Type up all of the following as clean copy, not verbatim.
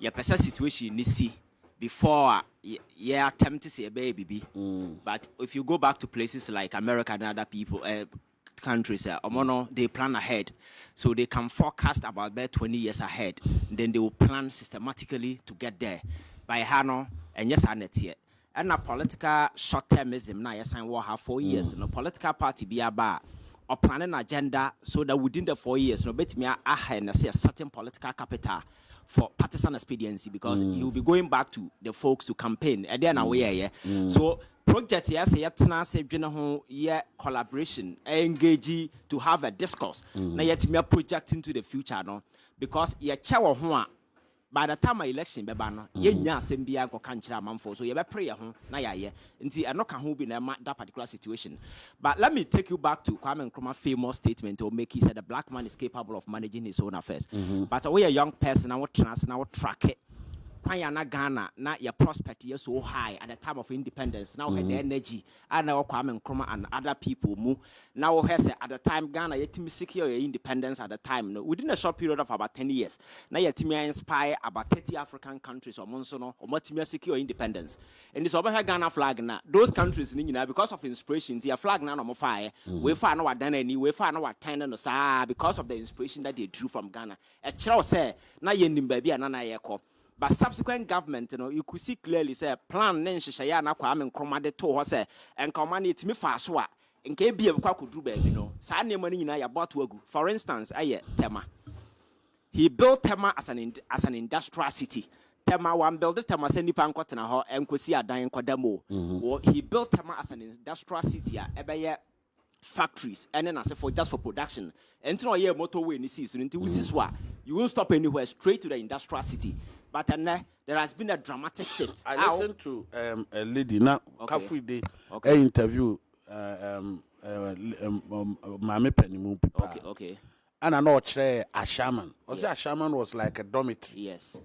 your person situation you see before you attempt to say a baby. But if you go back to places like America and other people, countries, they plan ahead. So they can forecast about 20 years ahead. Then they will plan systematically to get there. By Hano, and yes, I net yet. And a political short-termism, now yes, I will have 4 years. No political party be about or plan an agenda so that within the 4 years, no bet me a certain political capital for partisan expediency, because he will be going back to the folks to campaign. And then away, so project yes, yet collaboration, engage to have a discourse. Now yet me a project into the future, no, because ye chawa by the time my election bebano, ye nya sembia go kanchira manfo, so ye be pray ho na ye nti eno ka ho bi na that particular situation. But let me take you back to Kwame Nkrumah's famous statement to make. He said the black man is capable of managing his own affairs. But we a young person, I will track it. Kwayana Ghana, now your prospect is so high at the time of independence. Now the energy, and now Kwame Nkrumah and other people move. Now has at the time Ghana yet to secure your independence at the time. No, within a short period of about 10 years. Now yet to inspire about 30 African countries or Monsono or more secure independence. And this over Ghana flag now. Those countries because of inspiration, their flag now on fire. We find out done any, we find out ten because of the inspiration that they drew from Ghana. A child say, now you baby and anayako. But subsequent government, you could see clearly say plan Nenshaya na Kwame Nkrumah de to her say and command it me fast wa in KB of Kwaku baby, Sanya money na ya bought wogu. For instance, Tema. He built Tema as an industrial city. Tema one built Tema sendi pankotena ho and kusi adan kwadamo. He built Tema as an industrial city ebeye factories and then for just for production. And no year motorway in the season until you won't stop anywhere, straight to the industrial city. But there has been a dramatic shift. I listened to a lady now Kafri Day interview Mame Penimu people. Okay. And I know Ashaman. Ashaman was like a dormitory. Yes.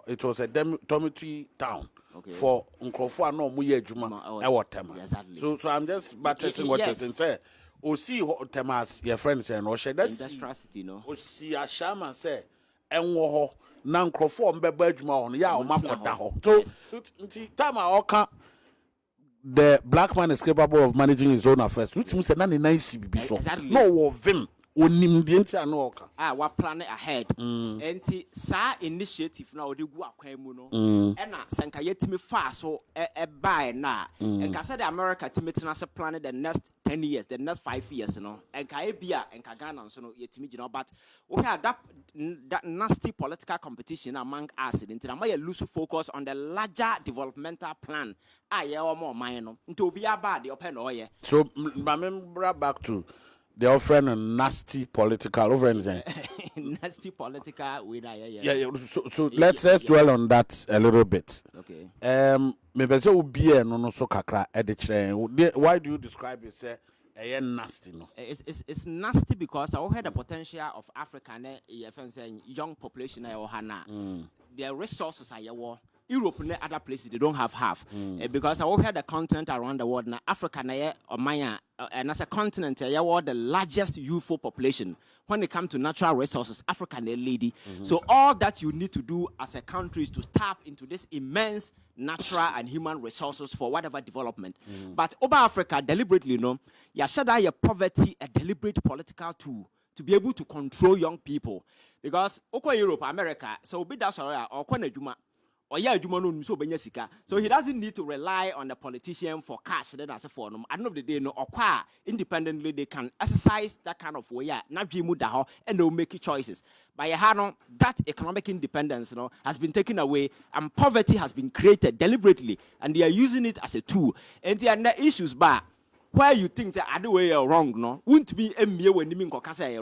It was a dormitory town. Okay. For Nkrofo no muye juma Tema. Exactly. So I'm just buttressing what you're saying. See Temas your friends and industrial city, no. See Ashaman say enwo na Nkrofo mbeba adwuma on ya o makoda ho. So time I the black man is capable of managing his own affairs. Which means na nice bibi so. No of him. What plan ahead. And sa initiative now the go akwamu no. And na sanka yetimi fast so buy na. And ka said America timiti na plan the next 10 years, the next 5 years no. And ka ebia and ka Ghana so no yetimi gino, but we have that nasty political competition among us. Until I lose focus on the larger developmental plan. Or more mine to be a bad the open oil. So remember back to they offering a nasty political over anything. Nasty political with So let's dwell on that a little bit. Okay. Maybe so be no so kakra ediche. Why do you describe it say nasty no? It's nasty because I had the potential of African young population their resources are your Europe and other places they don't have half because I had the continent around the world now Africa or Maya and as a continent the largest youthful population when it comes to natural resources Africa and lady. So all that you need to do as a country is to tap into this immense natural and human resources for whatever development. But over Africa deliberately your poverty a deliberate political tool to be able to control young people because Europe America so be that's or or so he doesn't need to rely on the politician for cash. Then as a forum, at the end of the day, no, or independently they can exercise that kind of way. And they'll make choices. By that economic independence, has been taken away, and poverty has been created deliberately, and they are using it as a tool. And there are issues, but where you think that other way are wrong, no, wouldn't be a mere when you mean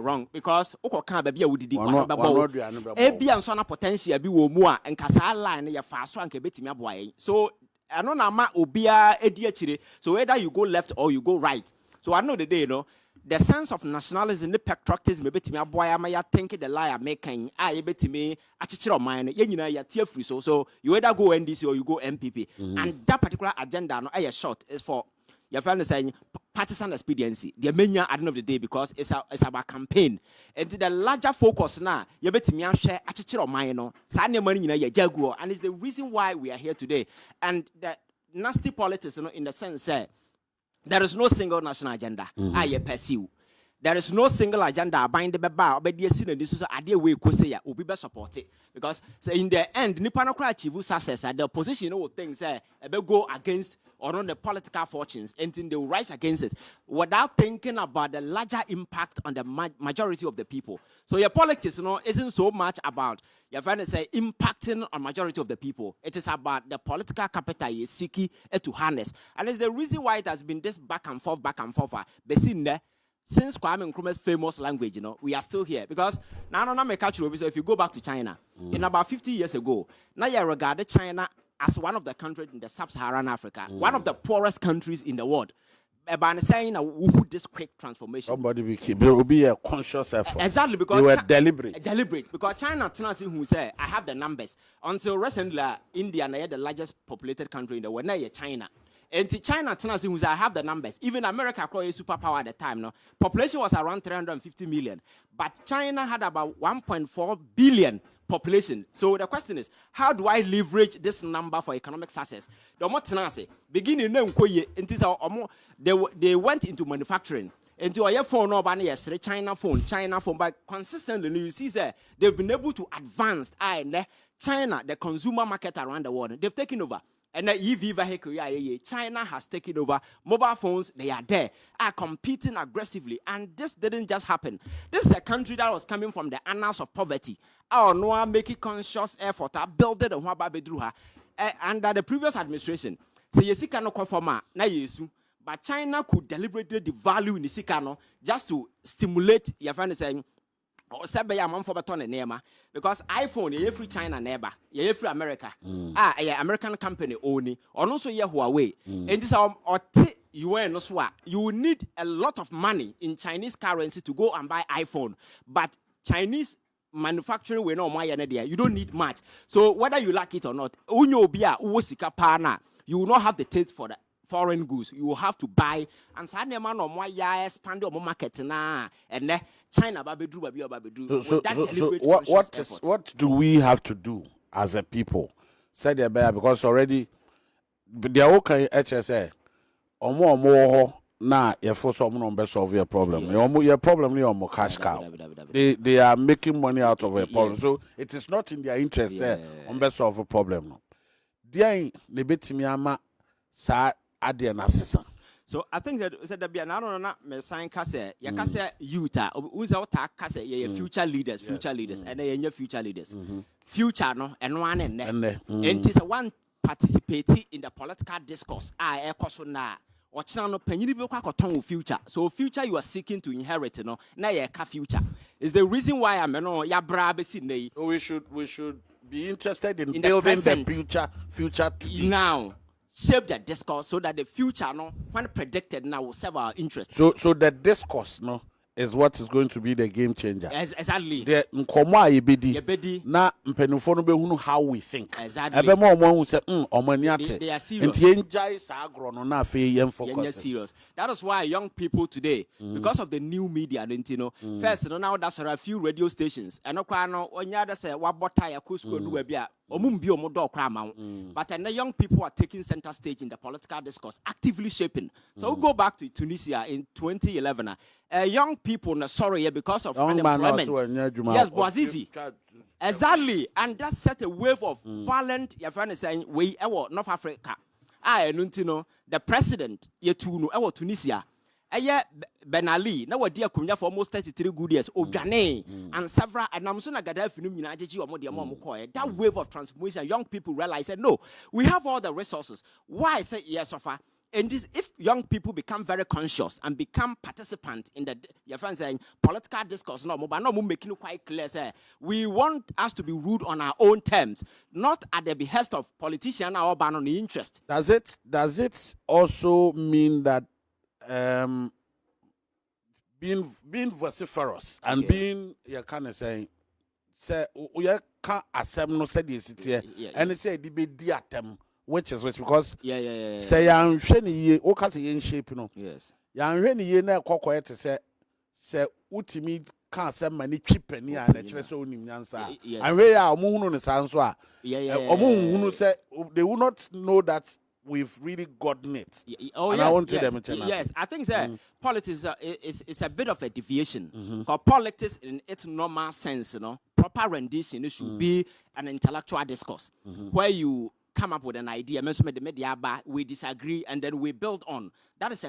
wrong because can't be a woody and so potential be more and Casal line your fast one can bet me boy. So I don't know obia ediachire. So whether you go left or you go right. So I know the day, the sense of nationalism, the patriotism, maybe to me, boy, I may think the lie making. I bet me a teacher of mine, you're tear free. So you either go NDC or you go MPP. And that particular agenda, no, short is for your friend is saying partisan expediency. The main at the end of the day because it's about campaign. And the larger focus now, you bet me share a minor, sign money in a jaguar, and it's the reason why we are here today. And the nasty politics, in the sense that there is no single national agenda. I pursue. There is no single agenda bind the bar, but the sin this is a idea we could say will be support it. Because in the end, Nippon achieve success at the opposition will things go against or on the political fortunes and they will rise against it without thinking about the larger impact on the majority of the people. So your politics isn't so much about you're trying to say impacting on majority of the people. It is about the political capital you seeking to harness. And it's the reason why it has been this back and forth. But since Kwame Nkrumah's famous language, we are still here. Because now if you go back to China, in about 50 years ago, now you regard China as one of the countries in the sub-Saharan Africa, one of the poorest countries in the world. By saying this quick transformation. Somebody will be a conscious effort. Exactly, because they were deliberate. Deliberate. Because China, who say, I have the numbers. Until recently, India, the largest populated country in the world, now China. And China, I have the numbers. Even America, a superpower at the time, population was around 350 million. But China had about 1.4 billion population. So the question is, how do I leverage this number for economic success? Beginning, they went into manufacturing. Into a phone, China phone, but consistently, you see, they've been able to advance. China, the consumer market around the world, they've taken over. And the EV vehicle, China has taken over. Mobile phones, they are there, are competing aggressively. And this didn't just happen. This is a country that was coming from the annals of poverty. Our no making conscious effort, build it under the previous administration. So you see, cannot conform na yesu. But China could deliberately devalue in the Sikano just to stimulate your friend saying, because iPhone, you're free China neighbor, you're free America. American company only, or also Huawei. And this you will need a lot of money in Chinese currency to go and buy iPhone. But Chinese manufacturing we know you don't need much. So whether you like it or not, you will not have the taste for that. Foreign goods, you will have to buy, and suddenly man on why expand your market now, and China babedu. So what do we have to do as a people? Say the bear because already they are okay. HSA, or more now you force someone to solve your problem. Your problem is more cash cow. They are making money out of a problem, so it is not in their interest to solve a problem. They bit me ama sa. So I think that be another sign kase ya kase youth future leaders and they future leaders future no and one and it is one participating in the political discourse or channel penny future. So future you are seeking to inherit now future is the reason why I'm we should be interested in building the future to be. Now shape the discourse so that the future, when predicted now, will serve our interest. So the discourse, is what is going to be the game changer. Exactly. The nkoma yebedi na mpenufo no behunu how we think. Exactly. Ebe mo who say omani they are serious. Nti enjai sa agro no na fe yen focus. Serious. That is why young people today, because of the new media, first now that's a few radio stations. And onya that say wabota ya kusko do bia omumbi omodo okra ma. But the young people are taking center stage in the political discourse, actively shaping. So we'll go back to Tunisia in 2011. Young people, because of unemployment. Yes, Boazizi. Exactly. And that set a wave of violent, you're trying to say, North Africa. The president, Tunisia. Ben Ali, now we're dear Kunya for almost 33 good years. Ogane and several, and I'm soon a Gaddafi that wave of transformation, young people realize that no, we have all the resources. Why say yes, Sofa? And this, if young people become very conscious and become participants in the your friends saying political discourse, but no making it quite clear. Say, we want us to be ruled on our own terms, not at the behest of politicians or on the interest. Does it also mean that being vociferous and being kind of saying we can't accept no said this here and it say the be diatem which because say I'm shiny o ka say in shape yes yan hwe ni ye na kokoye te se utimi kan se mani twipani a na kire se onim nyansa and hwe ya omuhunu ne sanso a omuhunu se they will not know that we've really gotten it. Oh, and yes, I want yes, them yes. I think that politics is a bit of a deviation. Because politics, in its normal sense, proper rendition, it should be an intellectual discourse where you come up with an idea. We disagree, and then we build on. That is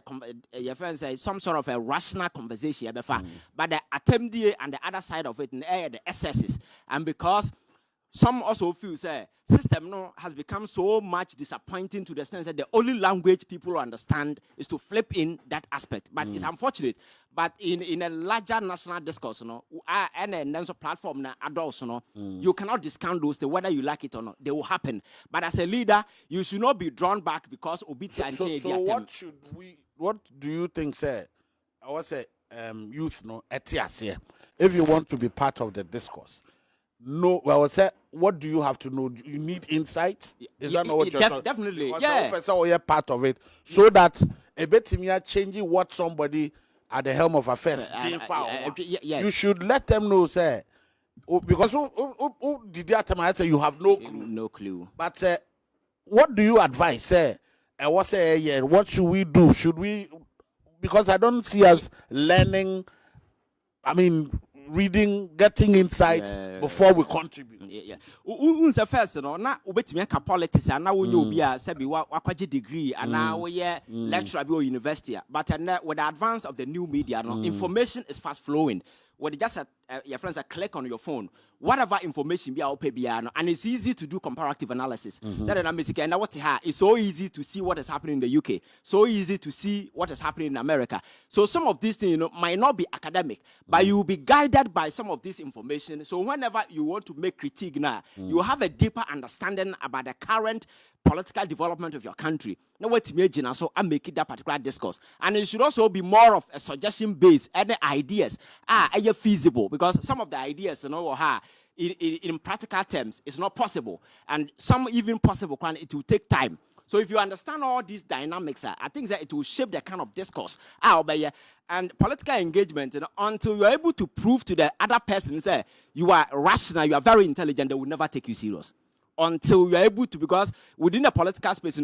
your friend says some sort of a rational conversation. But the attempt and the other side of it, the excesses, and because. Some also feel system has become so much disappointing to the extent that the only language people understand is to flip in that aspect. But it's unfortunate. But in a larger national discourse, and then so platform adults, you cannot discount those things, whether you like it or not. They will happen. But as a leader, you should not be drawn back because obedience. So what do you think, sir? I was youth, etias, if you want to be part of the discourse. No, well, I would say, what do you have to know? Do you need insights? Is that not what you're talking? Definitely, yeah. Part of it, so that a bit changing what somebody at the helm of affairs. Yes. You should let them know, sir. Because did that say you have no clue? No clue. But what do you advise, sir? What should we do? Should we? Because I don't see us learning. I mean, reading, getting insight before we contribute. Unse first na ubetimi aka politics and now you be a sebi wakwaje degree and now we lecturer bi university but with the advance of the new media information is fast flowing. With just your friends click on your phone, whatever information be out and it's easy to do comparative analysis. It's so easy to see what is happening in the UK, so easy to see what is happening in America. So some of these things might not be academic, but you will be guided by some of this information. So whenever you want to make critique now, you have a deeper understanding about the current political development of your country. Now what imagine so I make it that particular discourse. And it should also be more of a suggestion based and the ideas are feasible, because some of the ideas in practical terms it's not possible, and some even possible it will take time. So if you understand all these dynamics, I think that it will shape the kind of discourse and political engagement until you are able to prove to the other person you are rational, you are very intelligent, they will never take you serious. Until you are able to, because within the political space,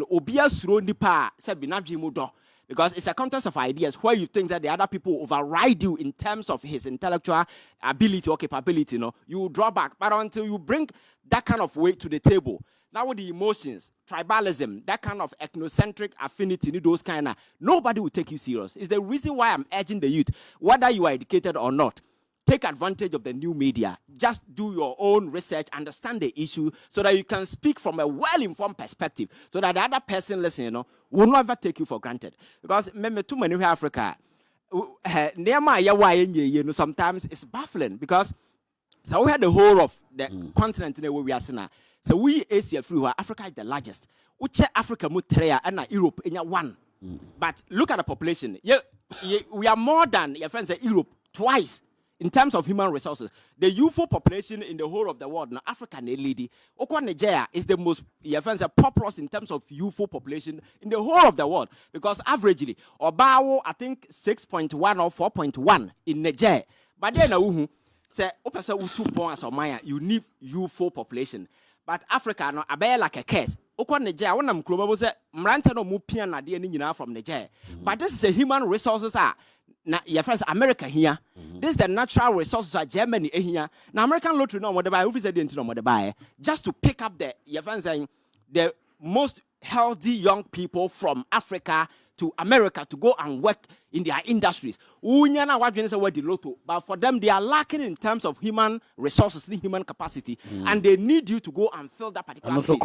because it's a contest of ideas where you think that the other people override you in terms of his intellectual ability or capability, you will draw back. But until you bring that kind of weight to the table, now with the emotions, tribalism, that kind of ethnocentric affinity, those kind of, nobody will take you serious. It's the reason why I'm urging the youth, whether you are educated or not, take advantage of the new media. Just do your own research, understand the issue, so that you can speak from a well-informed perspective, so that the other person listening, will never take you for granted. Because remember, too many in Africa, sometimes it's baffling, because so we had the whole of the continent where we are now. So we Asia free, Africa is the largest. Uche Africa mutrea and Europe in one. But look at the population. We are more than your friends at Europe twice. In terms of human resources, the UFO population in the whole of the world, now Africa and lady, Nigeria is the most populous in terms of UFO population in the whole of the world. Because averagely, Obawo, I think 6.1 or 4.1 in Nigeria. But then, say, you need UFO population. But Africa, no, I like a case. Nigeria, when I'm Mranta no Mupian Nadia from Nigeria. But this is a human resources now, your friends, America here. This is the natural resources of Germany here. Now, American lottery no more buy. Who is the no more buy? Just to pick up your friends saying the most healthy young people from Africa to America to go and work in their industries. But for them, they are lacking in terms of human resources, human capacity, and they need you to go and fill that particular space.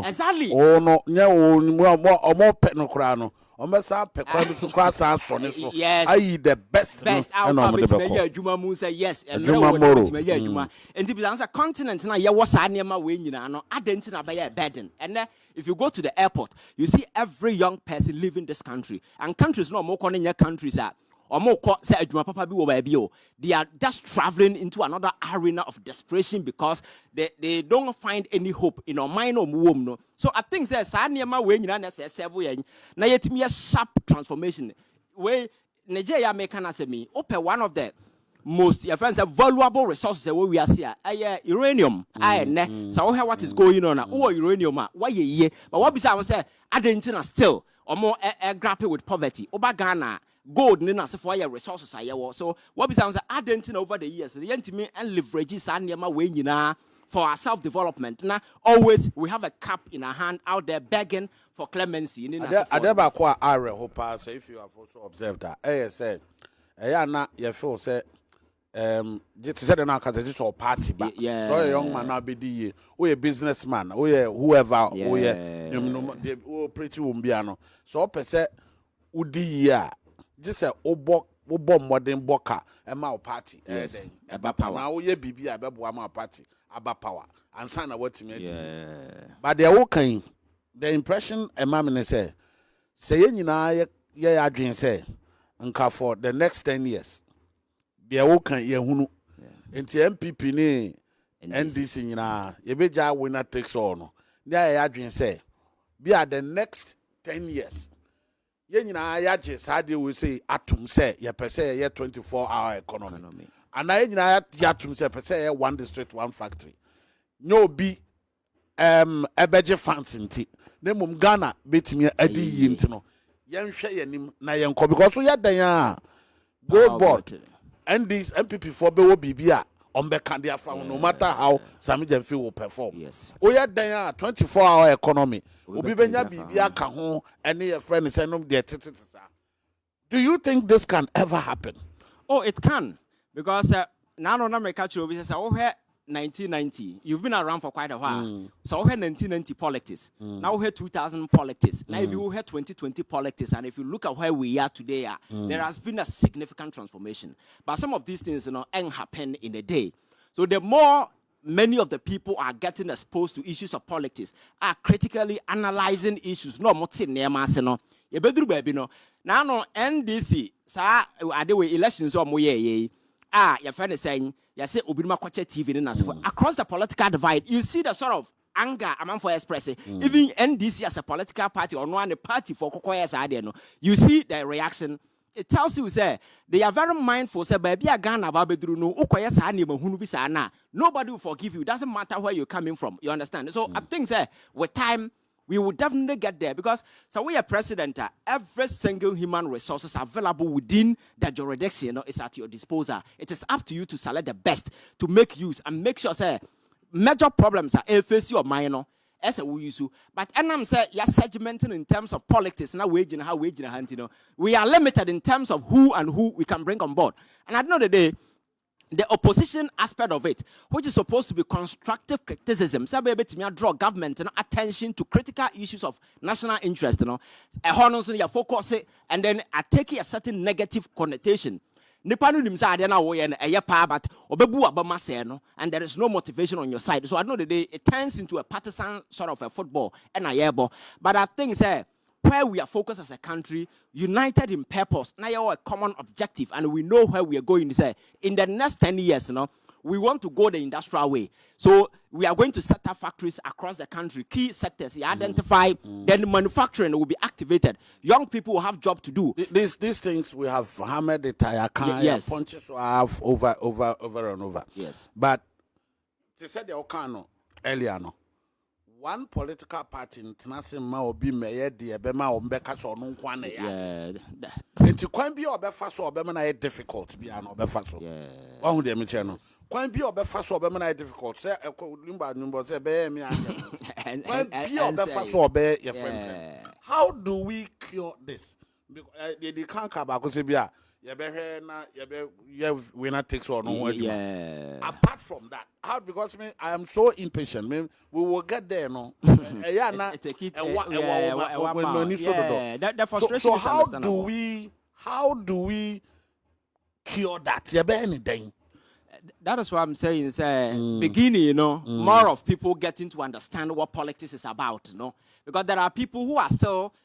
Exactly. Oh no, yes. The best outcome say yes. And the continent now burden. And if you go to the airport, you see every young person leaving this country. And countries no more calling your countries are. They are just traveling into another arena of desperation because they don't find any hope in our mind or womb. So I think there's a sharp transformation. way Nigeria make an answer me. Open one of the most your friends are valuable resources we are seeing. Uranium. So what is going on? Uranium. Why ye? But what besides say Argentina still or more grapple with poverty. Oba Ghana. Gold nina se for your resources so what besides Argentina over the years the intimate and leverages and way for our self-development. Now always we have a cup in our hand out there begging for clemency. Adeba kwa are hopa say if you have also observed that said na you feel say just said na cause just or party back so a young man now be the we a businessman we whoever we pretty umbiano so person udi ya just say obo modern boka e ma party eba power now we bibi abebo ma party aba power and sign what me but they okay the impression a man say nyina ye adwen say nka for the next 10 years they okay ye hunu enti MPP ni NDC nyina ye beja winner takes all no they ye adwen say be at the next 10 years ye nyina ya je sade we say atum say ye pese ye 24-hour economy and na ye nyina ya atum say pese ye one district one factory no be ebeje fancy nti na mum Ghana betimi adi yi nti no yen hwe yanim na yen ko because so ya dan a gold board and this MPP for be wo bibia on be kan dia fa no matter how Sami Jamfi will perform o ya dan a 24-hour economy obi benya bibia ka ho ene your friend say no de titisa. Do you think this can ever happen? Oh, it can, because now no me catch you say oh 1990, you've been around for quite a while. So we had 1990 politics. Now we had 2000 politics. Now if you had 2020 politics, and if you look at where we are today, there has been a significant transformation. But some of these things, ain't happen in a day. So the more many of the people are getting exposed to issues of politics, are critically analyzing issues. No more thing near mass, you better baby no. Now no NDC, sa are the way elections or more your friend is saying, you say Obima Koche TV across the political divide, you see the sort of anger among for expressing. Even NDC as a political party or one party for Kokoya's idea, you see the reaction. It tells you say they are very mindful. Say baby a Ghana babedru no ukoya sa ni mahunu bi sa na. Nobody will forgive you. Doesn't matter where you're coming from. You understand? So I think say with time we will definitely get there, because so we are president. Every single human resources available within the jurisdiction is at your disposal. It is up to you to select the best to make use and make sure say major problems are face your minor. As a use, but I'm say you're segmenting in terms of politics. Now waging how waging hunting. We are limited in terms of who and who we can bring on board. And at the end of the day, the opposition aspect of it, which is supposed to be constructive criticism, so be able to draw government attention to critical issues of national interest, you focus it, and then I take a certain negative connotation. Nipanu nimsa ade na wo ye na eye pa, but obebu abama se no, and there is no motivation on your side. So at the end of the day, it turns into a partisan sort of a football and a yebo. But I think say where we are focused as a country, united in purpose, now a common objective, and we know where we are going. Say in the next 10 years, we want to go the industrial way. So we are going to set up factories across the country, key sectors. You identify, then manufacturing will be activated. Young people will have job to do. These things we have hammered the tire car, yes. Punches we have over and over. Yes. But they said the Okano earlier no. One political party international ma obi meye de ebema o mbeka so no nkwane ya. Enti kwan bi obefa so obema na difficult bi an obefa so. Wahu de me che no. Kwan bi obefa so obema na difficult say limba say be me anya. Kwan bi obefa so obe your friend. How do we cure this? Because they can't come back say bia winner takes all no. Apart from that, how, because I am so impatient. We will get there, no. So how do we cure that? That is what I'm saying. Beginning, more of people getting to understand what politics is about, because there are people who are still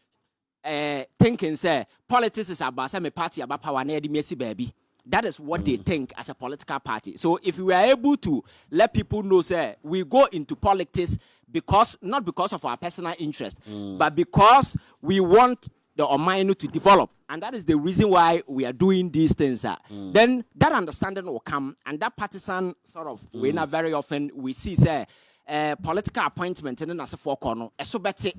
thinking say politics is about some party about power near the Messi baby. That is what they think as a political party. So if we are able to let people know say we go into politics because not because of our personal interest, but because we want the Omainu to develop. And that is the reason why we are doing these things. Then that understanding will come, and that partisan sort of way now very often we see say political appointment and then as a four corner. So better.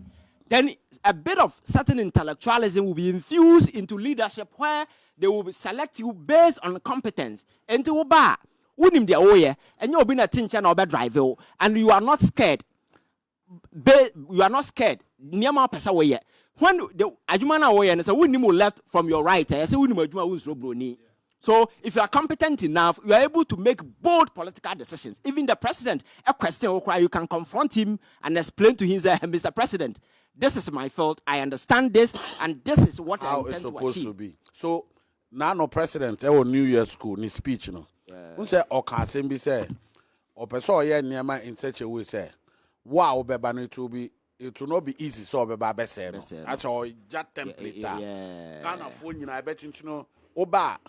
Then a bit of certain intellectualism will be infused into leadership where they will select you based on competence. And to bar, wouldn't be aware, and you'll be a teacher or drive, and you are not scared. You are not scared. Niama pesa way. When the Ajumana way and so we left from your right, I say we broni. So if you are competent enough, you are able to make bold political decisions. Even the president, a question you can confront him and explain to him, Mr. President, this is my fault. I understand this, and this is what I intend to achieve. To be. So now no president, New Year's school, ni speech, you know. Who say or can say or person near in such a way say. Wow, beba it will not be easy. So beba bese. That's all. Just template. Kind of when I bet you know. Oba,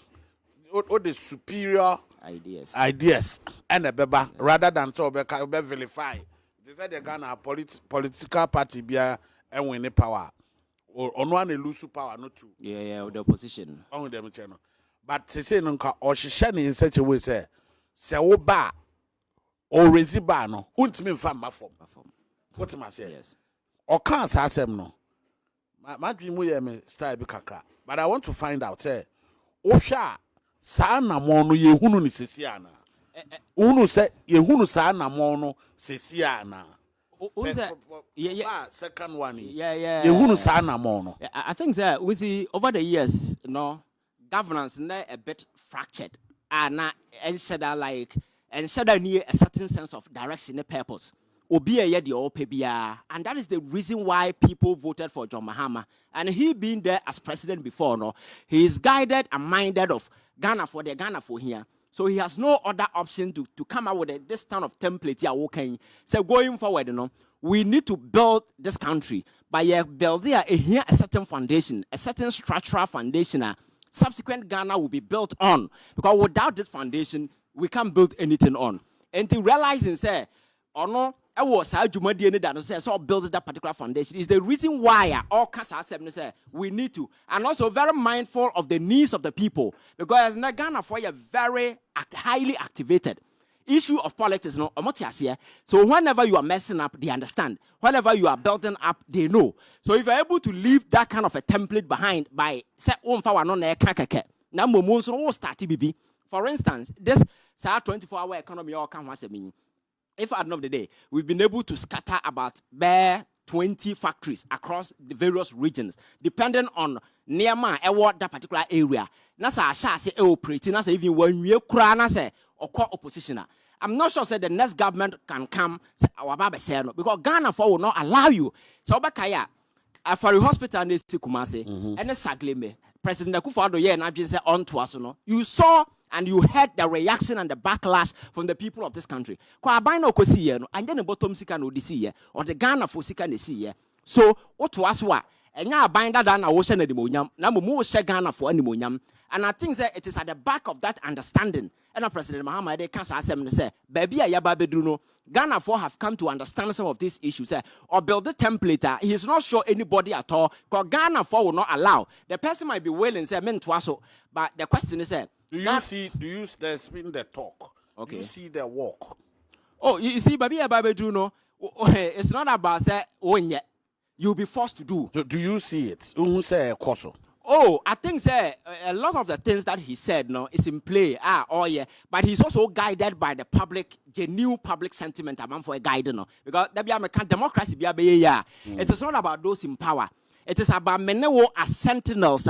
all the superior ideas, and a beba rather than so be vilify. They said they're gonna political party be and win the power, or on one lose power, not two. Yeah, the opposition. On them channel, but they say nunca or she shining in such a way say oba. Or resibano, ultimate farm form. What am I saying? Yes. Or can't say no. My dream we style be kakra. But I want to find out, say, Osha, Sana mono ye hunu ni sesiana. Unu say ye hunu sana mono sesiana. Yeah. Second one. Yeah. Ye hunu sana mono. I think that we see over the years, governance a bit fractured. And like. And so that need a certain sense of direction and purpose. And that is the reason why people voted for John Mahama. And he being there as president before, he is guided and minded of Ghana for here. So he has no other option to come out with this kind of template here. So going forward, we need to build this country. By building a certain foundation, a certain structural foundation. Subsequent Ghana will be built on. Because without this foundation, we can't build anything on. And to realizing, say, or no, I was so build that particular foundation is the reason why all say we need to, and also very mindful of the needs of the people, because in Ghana for you very highly activated issue of politics. So whenever you are messing up, they understand. Whenever you are building up, they know. So if you're able to leave that kind of a template behind by say for instance, this 24-hour economy all can once a minute. If at the end of the day, we've been able to scatter about 20 factories across the various regions, depending on near that particular area. Nasa say operating, nasa even when we say or call opposition. I'm not sure say the next government can come say our baba say no, because Ghana will not allow you. So Bakaya for the hospital in Kumasi and the Sagleme, President Akufo-Addo and say on to us, you saw. And you heard the reaction and the backlash from the people of this country. And then the bottom sika no see or the Ghana for sika ne see. So what was what? And now bind that down ocean edimonium. Now more share Ghana for edimonium. And I think that it is at the back of that understanding. And President Mahama they can't say, baby, Ayababedruno, Ghana for have come to understand some of these issues. Or build the template. He is not sure anybody at all. Because Ghana for will not allow. The person might be willing say men twaso. But the question is do you there's been the talk? Okay. Do you see the walk? Oh, you see, baby, it's not about say when you'll be forced to do. Do you see it? Who say Koso? Oh, I think a lot of the things that he said is in play. But he's also guided by the public, genuine public sentiment among for a guide, because democracy it is not about those in power. It is about many as sentinels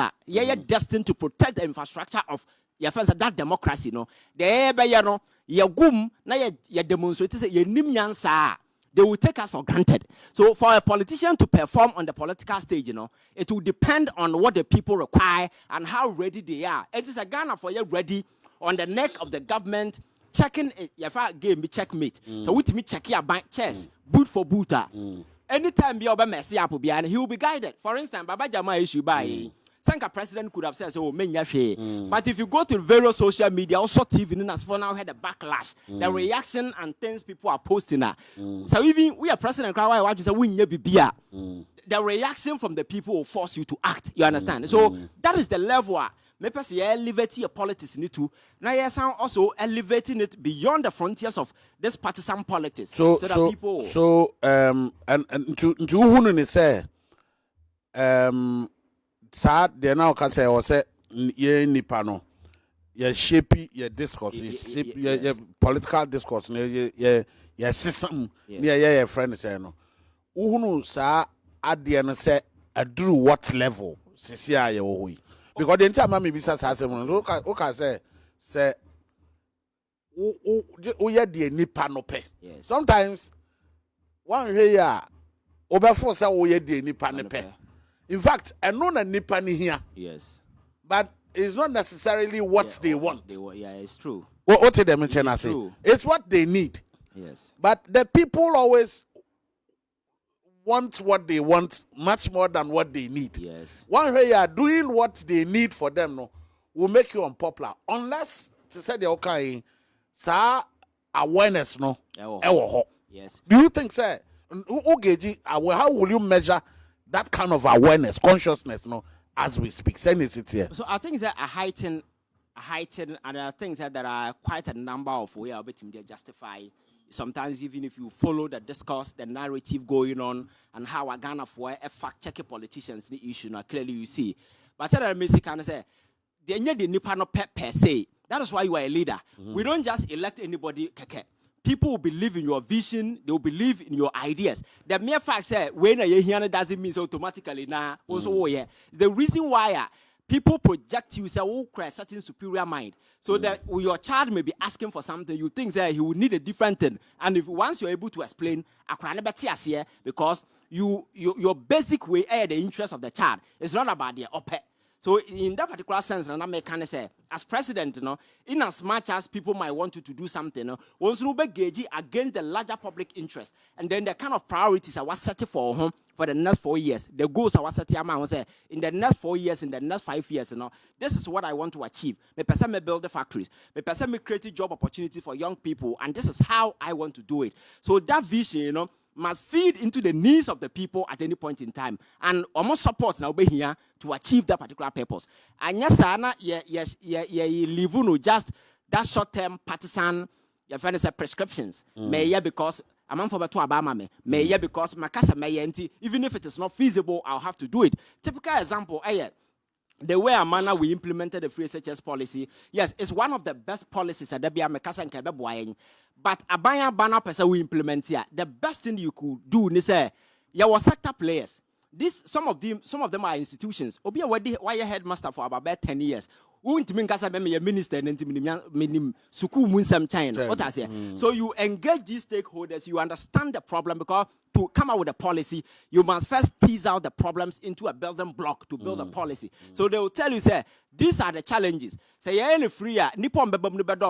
destined to protect the infrastructure of that democracy. They will take us for granted. So for a politician to perform on the political stage, it will depend on what the people require and how ready they are. It is a Ghana for you ready on the neck of the government, checking your game be checkmate. So with me check your bank chess, boot for booter. Anytime be over messy up behind, he will be guided. For instance, Baba Jama issue by Sanka president could have said, "Oh, but if you go to various social media, also TV, as for now, had a backlash, the reaction and things people are posting. So even we are president, why you say we need be the reaction from the people will force you to act. You understand? So that is the level. Maybe elevate your politics need to. Now yes, I'm also elevating it beyond the frontiers of this partisan politics. So that people. And to who say sad they now can say or say ye nipa no ye shape your discourse, your political discourse, your system, your friend say no. Who sa at the end say do what level? Sisia ye because the entire mammy be says okay say ye the nipa no pe. Sometimes one here overforce say ye the nipa no pe. In fact, I know na nipa ni here. Yes. But it's not necessarily what they want. Yeah, it's true. What did they mention? It's what they need. Yes. But the people always want what they want much more than what they need. Yes. One way you are doing what they need for them, no, will make you unpopular. Unless to say the okay, sa awareness, no. Yes. Do you think, sir? How will you measure that kind of awareness, consciousness, no, as we speak? Send it here. So I think that a heightened, and there are things that there are quite a number of ways of it to justify. Sometimes even if you follow the discourse, the narrative going on, and how a Ghana for a fact-checking politicians the issue, now clearly you see. But I said that Mr. Can say, they need the Nipano per se. That is why you are a leader. We don't just elect anybody. People will believe in your vision. They will believe in your ideas. The mere fact that when you hear it doesn't mean automatically now. Also, the reason why people project you say, oh, a certain superior mind. So that your child may be asking for something, you think that he will need a different thing. And if once you're able to explain, because your basic way the interest of the child. It's not about the OPE. So in that particular sense, and I can say, as president, in as much as people might want you to do something, once you gauge against the larger public interest, and then the kind of priorities I was setting for home for the next 4 years, the goals I was setting, I was say in the next 4 years, in the next 5 years, this is what I want to achieve. Me person me build the factories, me person me create job opportunity for young people, and this is how I want to do it. So that vision, must feed into the needs of the people at any point in time, and almost support now be here to achieve that particular purpose. And yes, live just that short-term partisan, your friend say prescriptions. May because I'm on for to Obama may because Makasa may even if it is not feasible, I'll have to do it. Typical example, the way a manner we implemented the free SHS policy, yes, it's one of the best policies that but a banner person we implement here. The best thing you could do is say, your sector players. Some of them are institutions. Obi why headmaster for about 10 years. Won't mean because I'm a minister and suku munsam China. What I say. So you engage these stakeholders, you understand the problem, because to come out with a policy, you must first tease out the problems into a building block to build a policy. So they will tell you, say, these are the challenges. Say, any freer, Nippon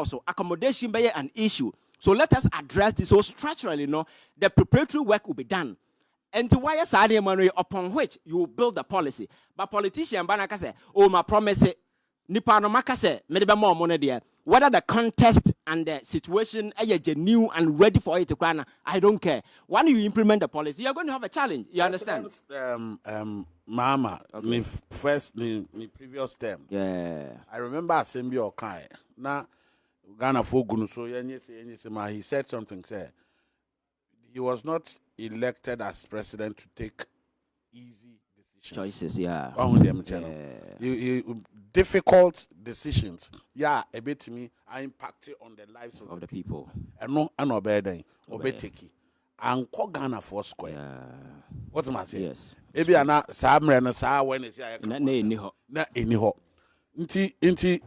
so accommodation be an issue. So let us address this. So structurally, the preparatory work will be done. And to why money upon which you will build the policy. But politician Banaka say, oh, my promise, Nipano Makase, maybe more money there. Whether the context and the situation are genuine and ready for it to cry, I don't care. When you implement the policy, you're going to have a challenge. You understand? Mama, me previous term. Yeah. I remember Assembly Okai. Now, Ghana Fogunu, so he said something, say, he was not elected as president to take easy decisions. Choices, yeah. Difficult decisions. Yeah, a bit to me, I impacted on the lives of the people. And no, I know better. Obey take it. And call Ghana for square. What am I saying? Yes. Maybe I'm not Sam and Sa when it's not any ho. Inti